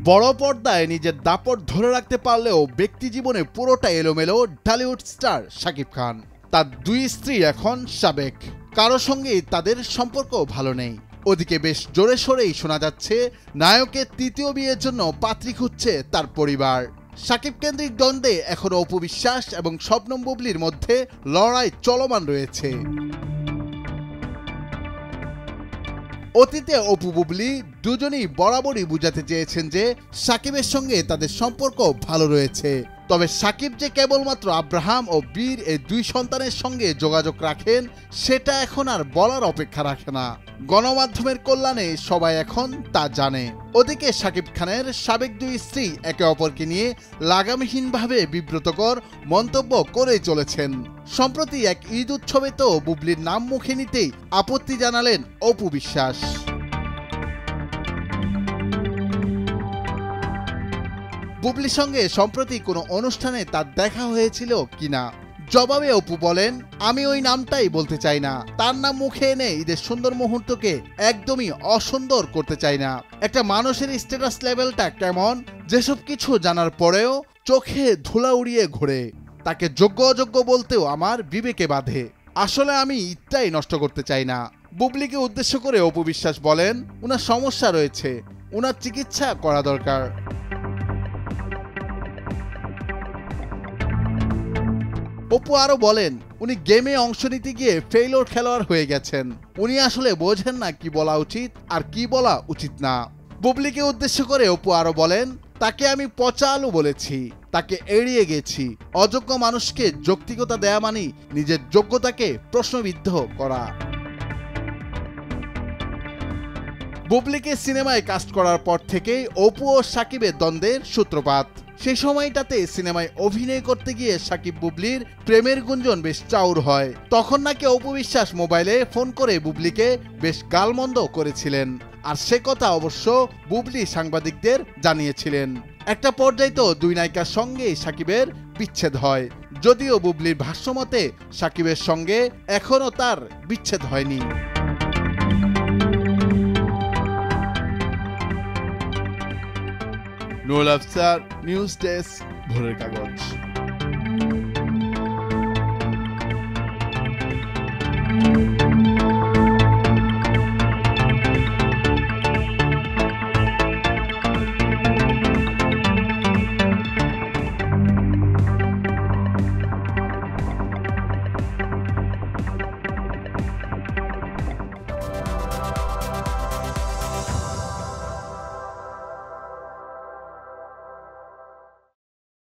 বড় পর্দায় নিজের দাপট ধরে রাখতে পারলেও ব্যক্তি জীবনে পুরোটা এলোমেলো ঢালিউড স্টার শাকিব খান। তার দুই স্ত্রী এখন সাবেক, কারো সঙ্গেই তাদের সম্পর্ক ভালো নেই। ওদিকে বেশ জোরে সোরেই শোনা যাচ্ছে নায়কের তৃতীয় বিয়ের জন্য পাত্রী খুঁজছে তার পরিবার। শাকিব কেন্দ্রিক দ্বন্দ্বে এখনো অপু বিশ্বাস এবং শবনম বুবলির মধ্যে লড়াই চলমান রয়েছে। অতীতে অপু বুবলি দুজনেই বরাবরই বুঝাতে চেয়েছেন যে শাকিবের সঙ্গে তাদের সম্পর্ক ভালো রয়েছে, তবে শাকিব যে কেবলমাত্র আব্রাহাম ও বীর এই দুই সন্তানের সঙ্গে যোগাযোগ রাখেন সেটা এখন আর বলার অপেক্ষা রাখে না। গণমাধ্যমের কল্যাণে সবাই এখন তা জানে। ওদিকে শাকিব খানের সাবেক দুই স্ত্রী একে অপরকে নিয়ে লাগামহীনভাবে বিব্রতকর মন্তব্য করে চলেছেন। সম্প্রতি এক ঈদ উৎসবে তো বুবলির নাম মুখে নিতেই আপত্তি জানালেন অপু বিশ্বাস। বুবলির সঙ্গে সম্প্রতি কোনো অনুষ্ঠানে তার দেখা হয়েছিল কিনা জবাবে অপু বলেন, আমি ওই নামটাই বলতে চাই না। তার নাম মুখে এনে ঈদের সুন্দর মুহূর্তকে একদমই অসুন্দর করতে চাই না। একটা মানুষের স্ট্যাটাস লেভেলটা কেমন যেসব কিছু জানার পরেও চোখে ধুলা উড়িয়ে ঘোরে, তাকে যোগ্য অযোগ্য বলতেও আমার বিবেকে বাধে। আসলে আমি ঈদটাই নষ্ট করতে চাই না। বুবলিকে উদ্দেশ্য করে অপু বিশ্বাস বলেন, উনার সমস্যা রয়েছে, উনার চিকিৎসা করা দরকার। অপু আরো বলেন, উনি গেমে অংশ নিতে গিয়ে ফেইলোর খেলোয়াড় হয়ে গেছেন। উনি আসলে বোঝেন না কি বলা উচিত আর কি বলা উচিত না। বুবলিকে উদ্দেশ্য করে অপু আরো বলেন, তাকে আমি পচা আলু বলেছি, তাকে এড়িয়ে গেছি। অযোগ্য মানুষকে যৌক্তিকতা দেয়া মানে নিজের যোগ্যতাকে প্রশ্নবিদ্ধ করা। বুবলিকে সিনেমায় কাস্ট করার পর থেকেই অপু ও শাকিবের দ্বন্দ্বের সূত্রপাত। সেই সময়টাতে সিনেমায় অভিনয় করতে গিয়ে শাকিব বুবলির প্রেমের গুঞ্জন বেশ চাউর হয়। তখন নাকি অপু বিশ্বাস মোবাইলে ফোন করে বুবলিকে বেশ গালমন্দ করেছিলেন, আর সে কথা অবশ্য বুবলি সাংবাদিকদের জানিয়েছিলেন। একটা পর্যায়ে তো দুই নায়িকার সঙ্গে শাকিবের বিচ্ছেদ হয়, যদিও বুবলির ভাষ্যমতে শাকিবের সঙ্গে এখনো তার বিচ্ছেদ হয়নি। নুরুল আফসার, নিউজ ডেস্ক, ভোরের কাগজ।